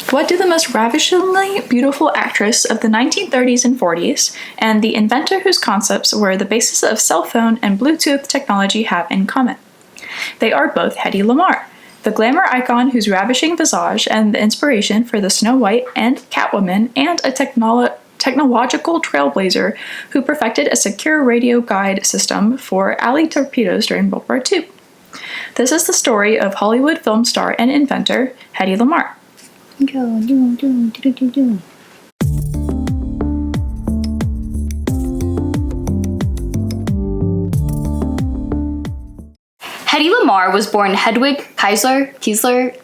What do the most ravishingly beautiful actress of the 1930s and 40s and the inventor whose concepts were the basis of cell phone and Bluetooth technology have in common? They are both Hedy Lamarr, the glamour icon whose ravishing visage and the inspiration for the Snow White and Catwoman, and a technological trailblazer who perfected a secure radio guide system for alley torpedoes during World War II. This is the story of Hollywood film star and inventor Hedy Lamarr. Hedy Lamarr was born Hedwig Kiesler,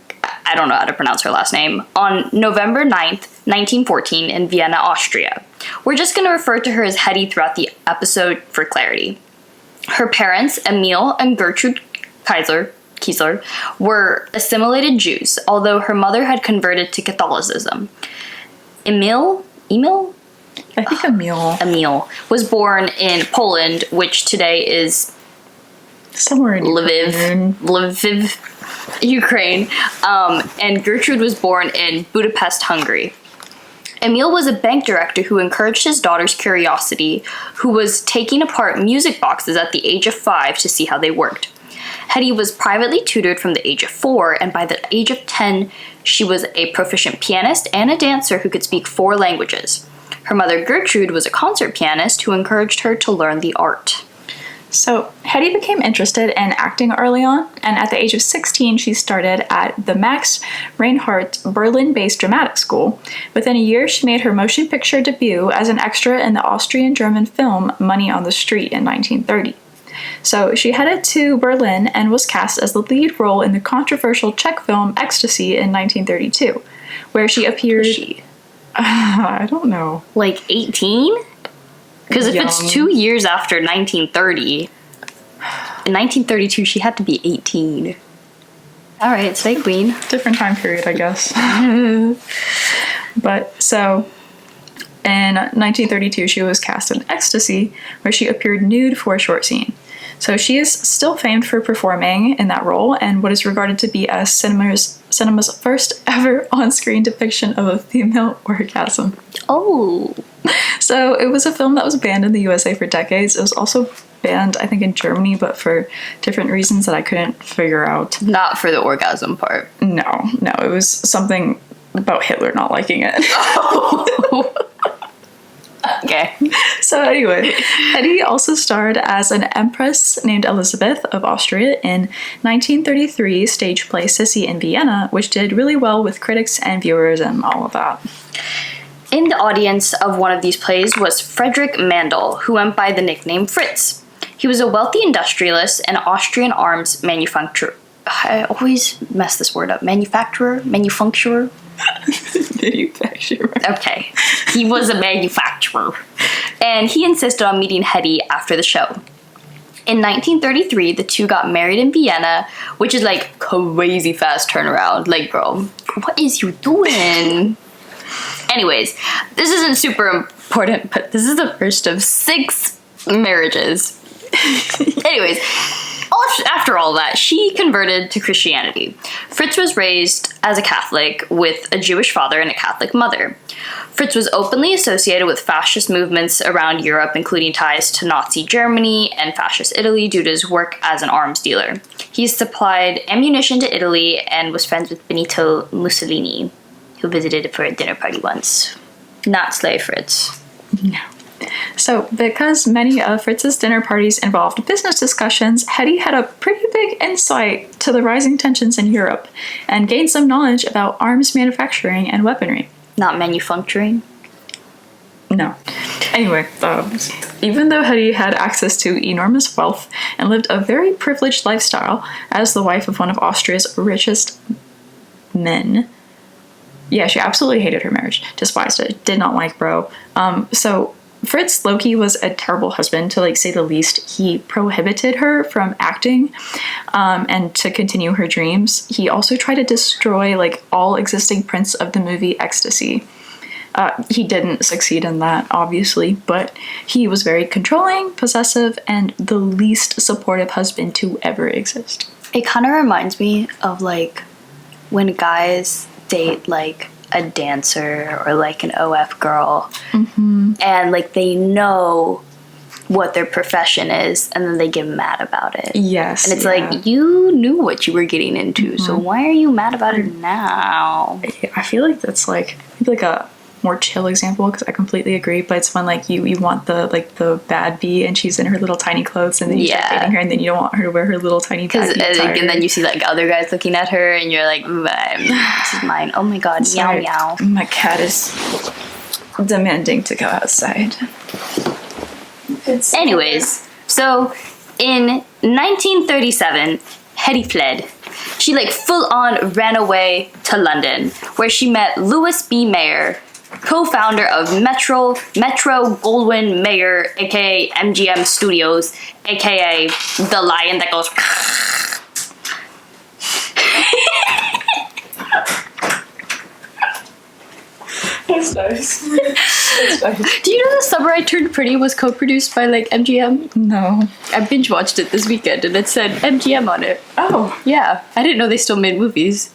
I don't know how to pronounce her last name, on November 9th, 1914 in Vienna, Austria. We're just going to refer to her as Hedy throughout the episode for clarity. Her parents, Emil and Gertrude Kiesler, were assimilated Jews, although her mother had converted to Catholicism. Emil was born in Poland, which today is somewhere in Lviv, Ukraine, and Gertrude was born in Budapest, Hungary. Emil was a bank director who encouraged his daughter's curiosity, who was taking apart music boxes at the age of 5 to see how they worked. Hedy was privately tutored from the age of 4, and by the age of 10, she was a proficient pianist and a dancer who could speak 4 languages. Her mother, Gertrude, was a concert pianist who encouraged her to learn the art. So, Hedy became interested in acting early on, and at the age of 16, she started at the Max Reinhardt Berlin-based dramatic school. Within a year, she made her motion picture debut as an extra in the Austrian-German film Money on the Street in 1930. So, she headed to Berlin and was cast as the lead role in the controversial Czech film Ecstasy in 1932, where she appeared... I don't know. Like 18? Because if it's 2 years after 1930, in 1932 she had to be 18. Alright, slay queen. Different time period, I guess. But, so, in 1932 she was cast in Ecstasy, where she appeared nude for a short scene. So she is still famed for performing in that role, and what is regarded to be as cinema's first ever on-screen depiction of a female orgasm. Oh! So it was a film that was banned in the USA for decades. It was also banned, I think, in Germany, but for different reasons that I couldn't figure out. Not for the orgasm part. No, it was something about Hitler not liking it. Oh. Okay. So anyway, Hedy also starred as an empress named Elizabeth of Austria in 1933 stage play Sissy in Vienna, which did really well with critics and viewers and all of that. In the audience of one of these plays was Friedrich Mandl, who went by the nickname Fritz. He was a wealthy industrialist and Austrian arms manufacturer. I always mess this word up. Manufacturer? Manufacturer. Okay. He was a manufacturer. And he insisted on meeting Hedy after the show. In 1933, the two got married in Vienna, which is like crazy fast turnaround. Like, girl, what is you doing? Anyways, this isn't super important, but this is the first of 6 marriages. Anyways, after all that, she converted to Christianity. Fritz was raised as a Catholic with a Jewish father and a Catholic mother. Fritz was openly associated with fascist movements around Europe, including ties to Nazi Germany and fascist Italy due to his work as an arms dealer. He supplied ammunition to Italy and was friends with Benito Mussolini, who visited for a dinner party once. Not slay Fritz. No. So, because many of Fritz's dinner parties involved business discussions, Hedy had a pretty big insight to the rising tensions in Europe and gained some knowledge about arms manufacturing and weaponry. Not manufacturing? No. Anyway, even though Hedy had access to enormous wealth and lived a very privileged lifestyle as the wife of one of Austria's richest men, yeah, she absolutely hated her marriage, despised it, did not like bro. So Fritz Loki was a terrible husband, to say the least. He prohibited her from acting and to continue her dreams. He also tried to destroy all existing prints of the movie Ecstasy. He didn't succeed in that, obviously, but he was very controlling, possessive, and the least supportive husband to ever exist. It kind of reminds me of when guys date a dancer or like an OF girl, and like they know what their profession is, and then they get mad about it. Yes. And it's like, you knew what you were getting into, so why are you mad about it now? I feel like that's like maybe like a more chill example, because I completely agree, but it's when like you want the bad bee and she's in her little tiny clothes, and then you start dating her, and then you don't want her to wear her little tiny bad bee attire. And then you see like other guys looking at her, and you're like, this is mine. Oh my god, meow meow. My cat is demanding to go outside. Anyways, so in 1937, Hedy fled. She like full on ran away to London, where she met Louis B. Mayer, co-founder of Metro Goldwyn Mayer, aka MGM Studios, aka the lion that goes. That's nice. That's nice. Do you know The Summer I Turned Pretty was co-produced by like MGM? No. I binge watched it this weekend and it said MGM on it. Oh. Yeah. I didn't know they still made movies.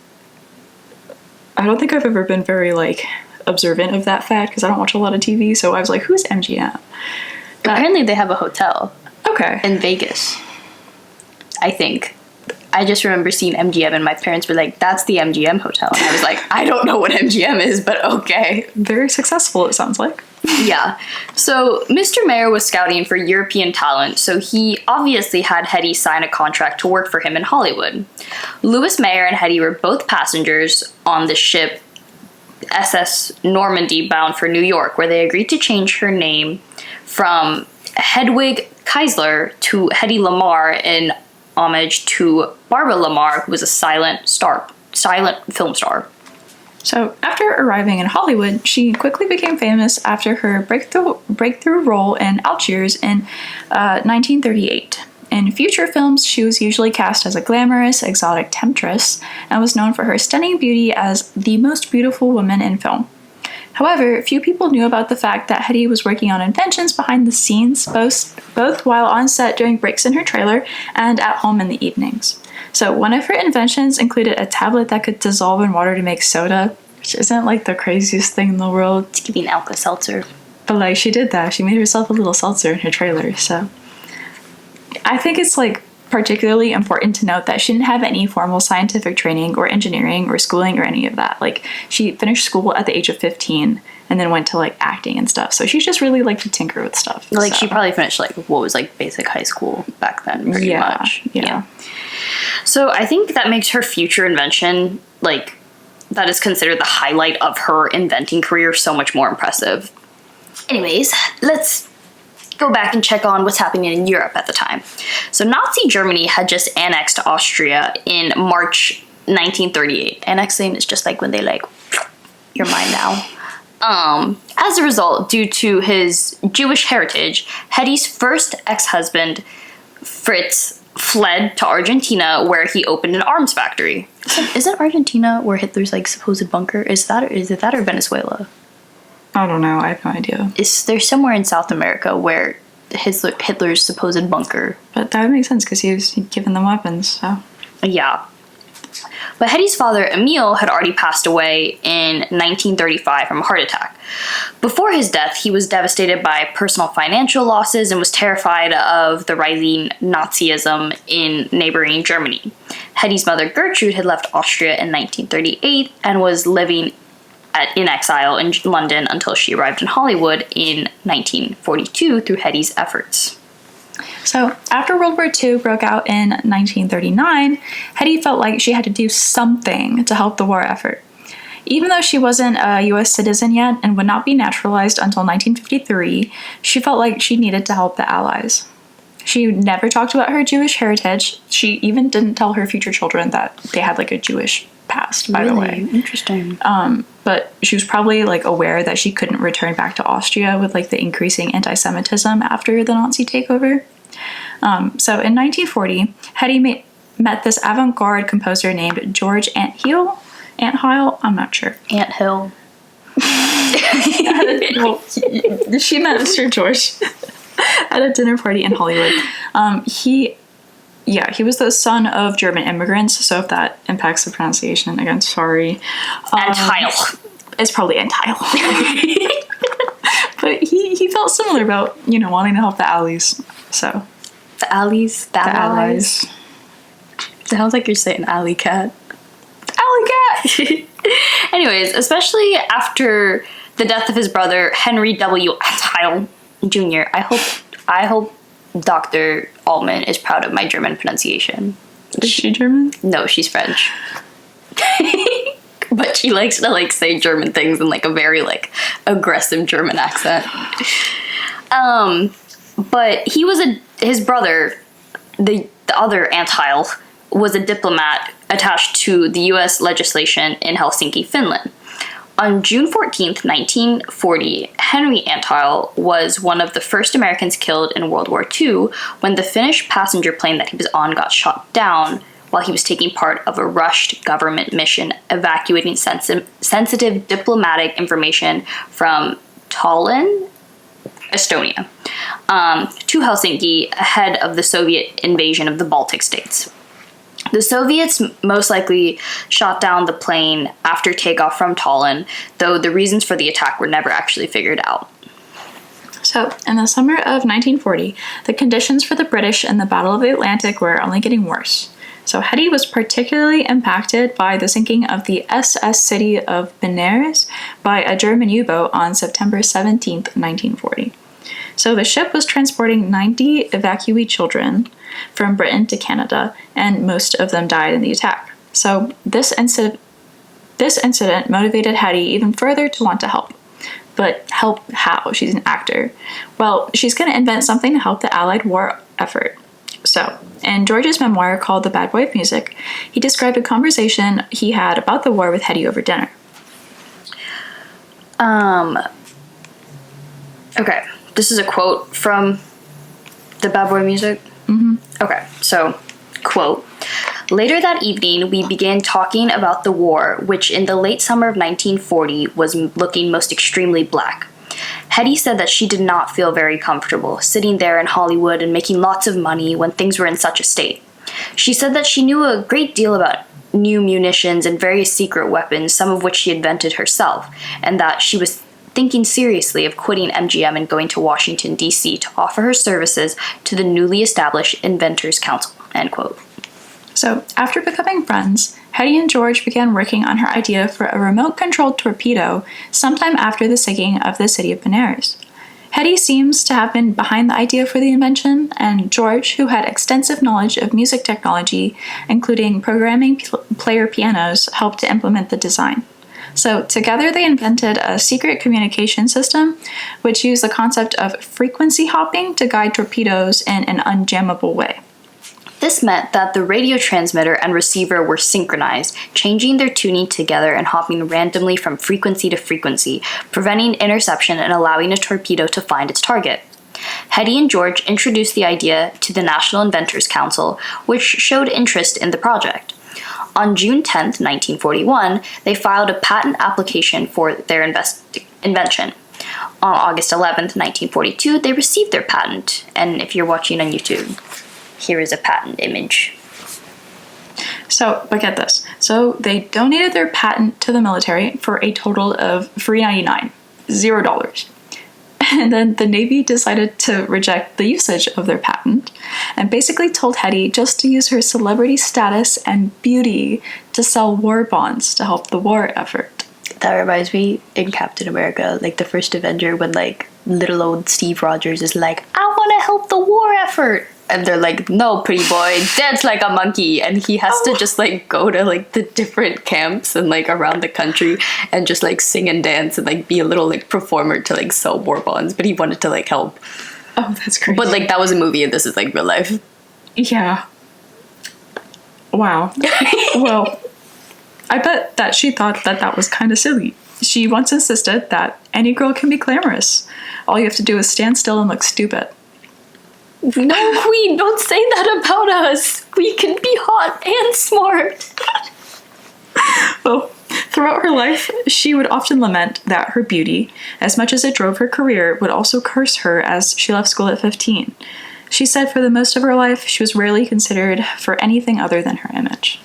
I don't think I've ever been very like observant of that fact, because I don't watch a lot of TV, so I was like, who's MGM? Apparently they have a hotel. Okay. In Vegas. I think. I just remember seeing MGM and my parents were like, that's the MGM hotel. And I was like, I don't know what MGM is, but okay. Very successful, it sounds like. Yeah. So Mr. Mayer was scouting for European talent, so he obviously had Hedy sign a contract to work for him in Hollywood. Louis Mayer and Hedy were both passengers on the ship SS Normandy bound for New York, where they agreed to change her name from Hedwig Keisler to Hedy Lamarr in homage to Barbara Lamarr, who was a silent film star. So, after arriving in Hollywood, she quickly became famous after her breakthrough role in Algiers in 1938. In future films, she was usually cast as a glamorous, exotic temptress, and was known for her stunning beauty as the most beautiful woman in film. However, few people knew about the fact that Hedy was working on inventions behind the scenes, both while on set during breaks in her trailer and at home in the evenings. So one of her inventions included a tablet that could dissolve in water to make soda, which isn't like the craziest thing in the world. It's giving Alka-Seltzer. But like, she did that. She made herself a little seltzer in her trailer, so. I think it's like particularly important to note that she didn't have any formal scientific training or engineering or schooling or any of that. Like, she finished school at the age of 15 and then went to like acting and stuff. So she just really liked to tinker with stuff. Like, so. She probably finished like what was like basic high school back then, pretty much. Yeah. So I think that makes her future invention, like, that is considered the highlight of her inventing career, so much more impressive. Anyways, let's go back and check on what's happening in Europe at the time. So Nazi Germany had just annexed Austria in March 1938. Annexing is just like when they like, you're mine now. As a result, due to his Jewish heritage, Hedy's first ex-husband, Fritz, fled to Argentina, where he opened an arms factory. Isn't Argentina where Hitler's like supposed bunker? Is it that or Venezuela? I don't know. I have no idea. There's somewhere in South America where Hitler's supposed bunker. But that would make sense because he was giving them weapons, so. Yeah. But Hedy's father, Emil, had already passed away in 1935 from a heart attack. Before his death, he was devastated by personal financial losses and was terrified of the rising Nazism in neighboring Germany. Hedy's mother, Gertrude, had left Austria in 1938 and was living in exile in London until she arrived in Hollywood in 1942 through Hedy's efforts. So, after World War II broke out in 1939, Hedy felt like she had to do something to help the war effort. Even though she wasn't a US citizen yet and would not be naturalized until 1953, she felt like she needed to help the Allies. She never talked about her Jewish heritage. She even didn't tell her future children that they had like a Jewish past, by the way. Interesting. But she was probably like aware that she couldn't return back to Austria with like the increasing anti-Semitism after the Nazi takeover. So in 1940, Hedy met this avant-garde composer named George Antheil. I'm not sure. Anthill. Well, she met Mr. George at a dinner party in Hollywood. He was the son of German immigrants, so if that impacts the pronunciation, again, sorry. Antheil. is probably entire. But he felt similar about, wanting to help the allies. So. The allies? The allies? Sounds like you're saying alley cat. Alley cat! Anyways, especially after the death of his brother, Henry W. Antile Jr., I hope Dr. Allman is proud of my German pronunciation. Is she German? No, she's French. But she likes to say German things in a very aggressive German accent. But he was his brother, the other Antile, was a diplomat attached to the U.S. legislation in Helsinki, Finland. On June 14th, 1940, Henry Antile was one of the first Americans killed in World War II when the Finnish passenger plane that he was on got shot down while he was taking part of a rushed government mission evacuating sensitive diplomatic information from Tallinn, Estonia, to Helsinki ahead of the Soviet invasion of the Baltic states. The Soviets most likely shot down the plane after takeoff from Tallinn, though the reasons for the attack were never actually figured out. So, in the summer of 1940, the conditions for the British in the Battle of the Atlantic were only getting worse. So, Hedy was particularly impacted by the sinking of the SS city of Benares by a German U-boat on September 17th, 1940. So the ship was transporting 90 evacuee children from Britain to Canada, and most of them died in the attack. So this incident motivated Hedy even further to want to help. But help how? She's an actor. Well, she's going to invent something to help the Allied war effort. So, in George's memoir called The Bad Boy of Music, he described a conversation he had about the war with Hedy over dinner. Okay. This is a quote from The Bad Boy Music? Mm-hmm. Okay, so, quote, "Later that evening, we began talking about the war, which in the late summer of 1940 was looking most extremely black. Hedy said that she did not feel very comfortable sitting there in Hollywood and making lots of money when things were in such a state. She said that she knew a great deal about new munitions and various secret weapons, some of which she invented herself, and that she was thinking seriously of quitting MGM and going to Washington, D.C. to offer her services to the newly established Inventors Council," end quote. So, after becoming friends, Hedy and George began working on her idea for a remote-controlled torpedo sometime after the sinking of the city of Benares. Hedy seems to have been behind the idea for the invention, and George, who had extensive knowledge of music technology, including programming player pianos, helped to implement the design. So together they invented a secret communication system which used the concept of frequency hopping to guide torpedoes in an unjammable way. This meant that the radio transmitter and receiver were synchronized, changing their tuning together and hopping randomly from frequency to frequency, preventing interception and allowing a torpedo to find its target. Hedy and George introduced the idea to the National Inventors Council, which showed interest in the project. On June 10, 1941, they filed a patent application for their invention. On August 11, 1942, they received their patent, and if you're watching on YouTube, here is a patent image. So, but get this. So they donated their patent to the military for a total of $3.99, $0. And then the Navy decided to reject the usage of their patent and basically told Hedy just to use her celebrity status and beauty to sell war bonds to help the war effort. That reminds me in Captain America, the first Avenger, when little old Steve Rogers is like, "I want to help the war effort." And they're like, "No, pretty boy, dance like a monkey." And he has to just go to the different camps and around the country and just sing and dance and be a little performer to sell war bonds. But he wanted to help. Oh, that's crazy. But that was a movie and this is real life. Yeah. Wow. Well, I bet that she thought that that was kind of silly. She once insisted that any girl can be glamorous. All you have to do is stand still and look stupid. No, Queen, don't say that about us. We can be hot and smart. Well, throughout her life, she would often lament that her beauty, as much as it drove her career, would also curse her as she left school at 15. She said for the most of her life, she was rarely considered for anything other than her image.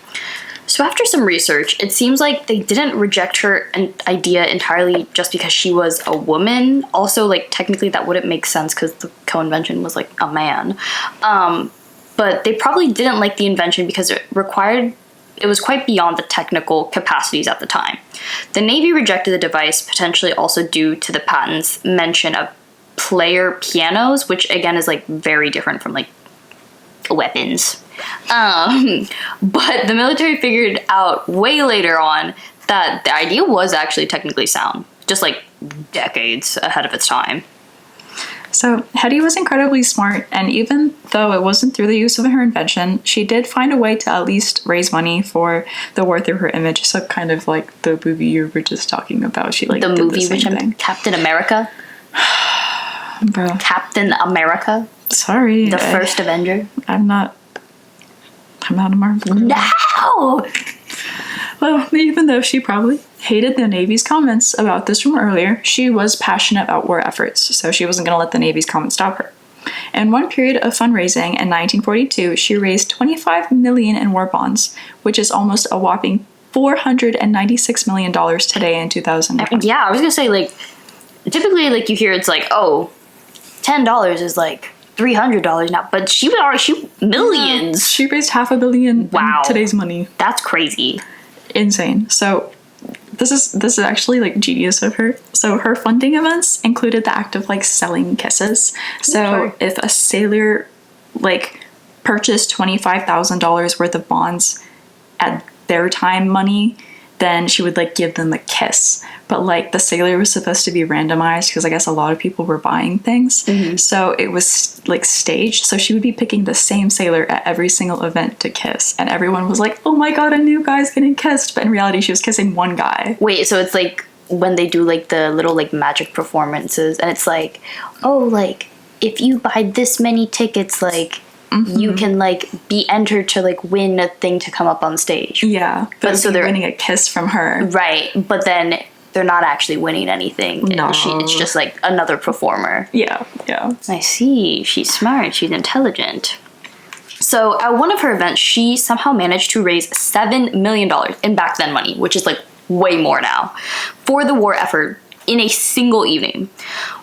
So after some research, it seems like they didn't reject her idea entirely just because she was a woman. Also, like, technically that wouldn't make sense because the co-invention was, like, a man. But they probably didn't like the invention because it was quite beyond the technical capacities at the time. The Navy rejected the device, potentially also due to the patent's mention of player pianos, which again is like very different from like weapons. But the military figured out way later on that the idea was actually technically sound, just like decades ahead of its time. So Hedy was incredibly smart, and even though it wasn't through the use of her invention, she did find a way to at least raise money for the war through her image. So kind of like the movie you were just talking about. She like the did movie, the same which thing. I'm Captain America. Bro. Captain America. Sorry. The first Avenger. I'm not a Marvel. No! Well, even though she probably hated the Navy's comments about this from earlier, she was passionate about war efforts, so she wasn't going to let the Navy's comments stop her. In one period of fundraising in 1942, she raised $25 million in war bonds, which is almost a whopping $496 million today in 2009. Yeah, I was going to say, like, typically, like, you hear it's like, oh, $10 is like $300 now, but she millions. Yeah, she raised $500 million Wow. in today's money. That's crazy. Insane. So this is actually like genius of her. So her funding events included the act of like selling kisses. So if a sailor like purchased $25,000 worth of bonds at their time money, then she would like give them a kiss. But like the sailor was supposed to be randomized because I guess a lot of people were buying things. Mm-hmm. So it was like staged. So she would be picking the same sailor at every single event to kiss. And everyone was like, oh my God, a new guy's getting kissed. But in reality, she was kissing one guy. Wait, so it's like when they do like the little like magic performances and it's like, oh, like if you buy this many tickets, like you can like be entered to like win a thing to come up on stage. Yeah, but so they're winning a kiss from her. Right, but then they're not actually winning anything. No. It's just like another performer. Yeah. I see. She's smart. She's intelligent. So at one of her events, she somehow managed to raise $7 million in back then money, which is like way more now, for the war effort in a single evening.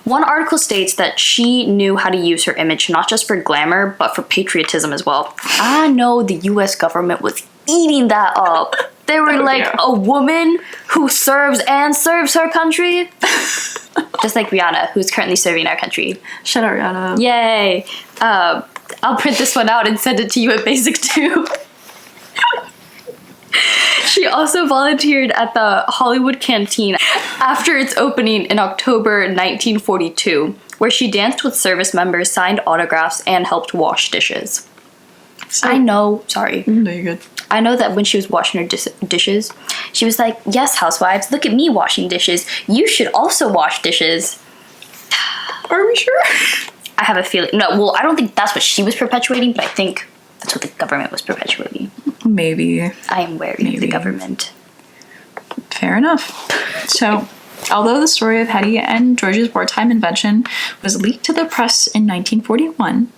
One article states that she knew how to use her image not just for glamour, but for patriotism as well. I know the US government was eating that up. They were a woman who serves her country. Just like Rihanna, who's currently serving our country. Shout out Rihanna. Yay. I'll print this one out and send it to you at Basic 2. She also volunteered at the Hollywood Canteen after its opening in October 1942, where she danced with service members, signed autographs, and helped wash dishes. So, No, you're good. I know that when she was washing her dishes, she was like, yes, housewives, look at me washing dishes. You should also wash dishes. Are we sure? I have a feeling. No, well, I don't think that's what she was perpetuating, but I think that's what the government was perpetuating. Maybe. I am wary of the government. Fair enough. So, although the story of Hedy and George's wartime invention was leaked to the press in 1941,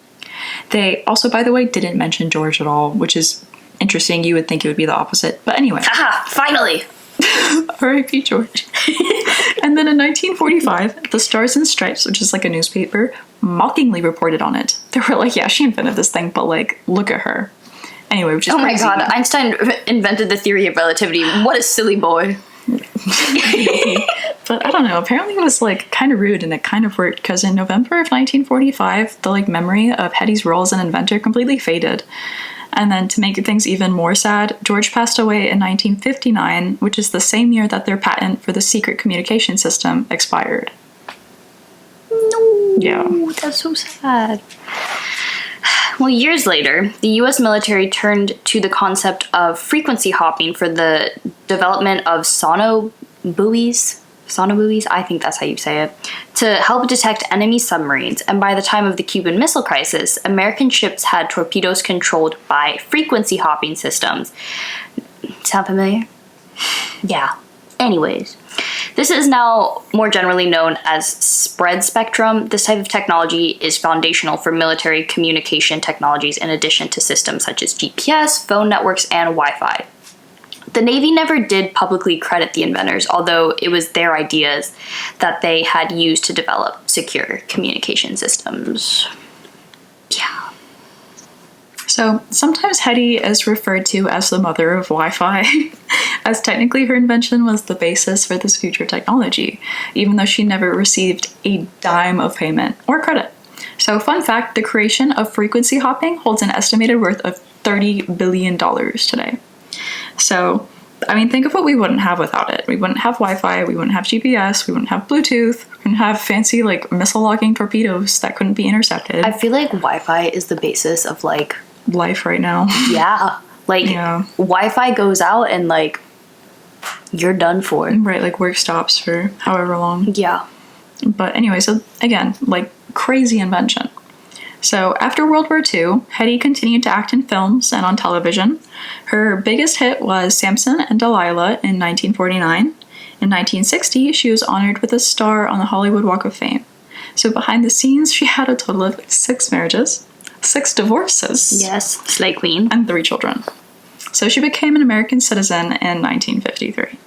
they also, by the way, didn't mention George at all, which is interesting. You would think it would be the opposite. But anyway. Haha, finally! R.I.P. George. And then in 1945, the Stars and Stripes, which is like a newspaper, mockingly reported on it. They were like, yeah, she invented this thing, but like, look at her. Anyway, which is crazy. My God, Einstein invented the theory of relativity. What a silly boy. But I don't know, apparently it was like kind of rude and it kind of worked because in November of 1945, the like memory of Hedy's role as an inventor completely faded. And then to make things even more sad, George passed away in 1959, which is the same year that their patent for the secret communication system expired. No, yeah, that's so sad. Well, years later, the US military turned to the concept of frequency hopping for the development of sonobuoys, I think that's how you say it, to help detect enemy submarines. And by the time of the Cuban Missile Crisis, American ships had torpedoes controlled by frequency hopping systems. Sound familiar? Yeah. Anyways, this is now more generally known as spread spectrum. This type of technology is foundational for military communication technologies in addition to systems such as GPS, phone networks, and Wi-Fi. The Navy never did publicly credit the inventors, although it was their ideas that they had used to develop secure communication systems. Yeah. So sometimes Hedy is referred to as the mother of Wi-Fi, as technically her invention was the basis for this future technology, even though she never received a dime of payment or credit. So fun fact, the creation of frequency hopping holds an estimated worth of $30 billion today. So, I mean, think of what we wouldn't have without it. We wouldn't have Wi-Fi, we wouldn't have GPS, we wouldn't have Bluetooth, we wouldn't have fancy, like, missile-logging torpedoes that couldn't be intercepted. I feel like Wi-Fi is the basis of, like... life right now. Yeah. Like, Wi-Fi goes out and, like, you're done for. Right, like, work stops for however long. Yeah. But anyway, so, again, like, crazy invention. So after World War II, Hedy continued to act in films and on television. Her biggest hit was Samson and Delilah in 1949. In 1960, she was honored with a star on the Hollywood Walk of Fame. So behind the scenes, she had a total of 6 marriages, 6 divorces. Yes, Slay Queen. And 3 children. So she became an American citizen in 1953.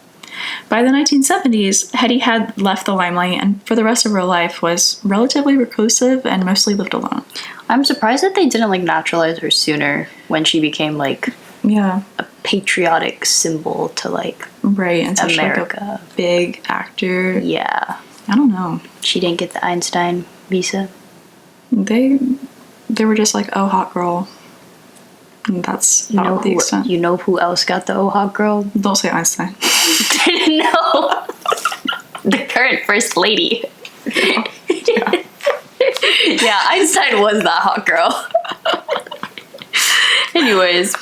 By the 1970s, Hedy had left the limelight and for the rest of her life was relatively reclusive and mostly lived alone. I'm surprised that they didn't, like, naturalize her sooner when she became, like, a patriotic symbol to, like, right, and such America. Like a big actor. Yeah. I don't know. She didn't get the Einstein visa. They were just like, oh, hot girl. And that's about the extent. You know who else got the oh, hot girl? Don't say Einstein. No. The current first lady. Yeah, Einstein was that hot girl. Anyways,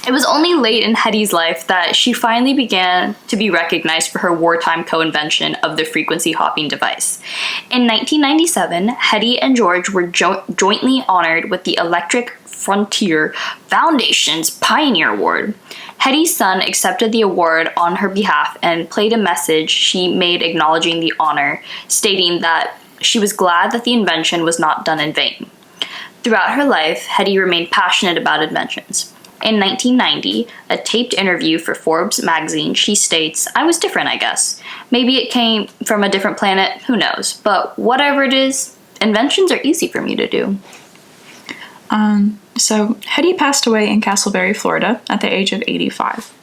it was only late in Hedy's life that she finally began to be recognized for her wartime co-invention of the frequency hopping device. In 1997, Hedy and George were jointly honored with the Electric Frontier Foundation's Pioneer Award. Hedy's son accepted the award on her behalf and played a message she made acknowledging the honor, stating that she was glad that the invention was not done in vain. Throughout her life, Hedy remained passionate about inventions. In 1990, a taped interview for Forbes magazine, she states, "I was different, I guess. Maybe it came from a different planet, who knows. But whatever it is, inventions are easy for me to do." So Hedy passed away in Castleberry, Florida at the age of 85.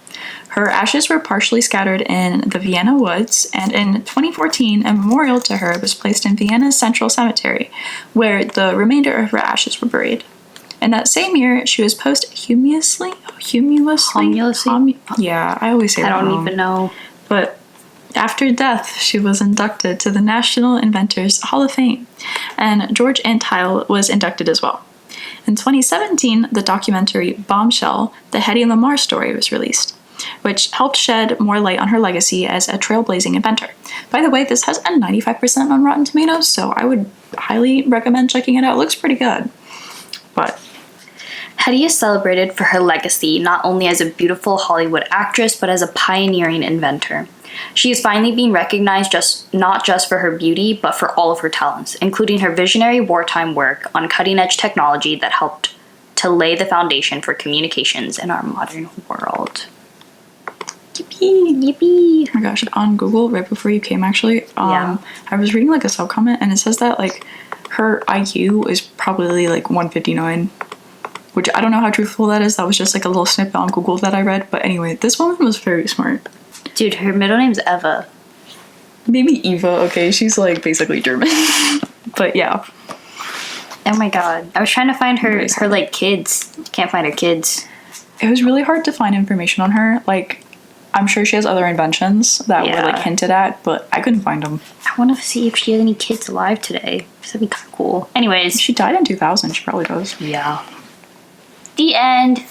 Her ashes were partially scattered in the Vienna woods, and in 2014, a memorial to her was placed in Vienna's Central Cemetery, where the remainder of her ashes were buried. In that same year, she was posthumously? Yeah, I always say that wrong. I don't even know. But after death, she was inducted to the National Inventors Hall of Fame, and George Antheil was inducted as well. In 2017, the documentary Bombshell, the Hedy Lamarr story was released, which helped shed more light on her legacy as a trailblazing inventor. By the way, this has a 95% on Rotten Tomatoes, so I would highly recommend checking it out. It looks pretty good. But Hedy is celebrated for her legacy not only as a beautiful Hollywood actress, but as a pioneering inventor. She is finally being recognized not just for her beauty, but for all of her talents, including her visionary wartime work on cutting-edge technology that helped to lay the foundation for communications in our modern world. Yippee! Yippee! Oh my gosh, on Google, right before you came actually, I was reading like a sub-comment and it says that like her IQ is probably like 159, which I don't know how truthful that is. That was just like a little snippet on Google that I read. But anyway, this woman was very smart. Dude, her middle name's Eva. Maybe Eva, okay, she's like basically German. But yeah. Oh my god. I was trying to find her like kids. Can't find her kids. It was really hard to find information on her. Like, I'm sure she has other inventions that were like hinted at, but I couldn't find them. I want to see if she has any kids alive today. That'd be kind of cool. Anyways. She died in 2000. She probably does. Yeah. The end.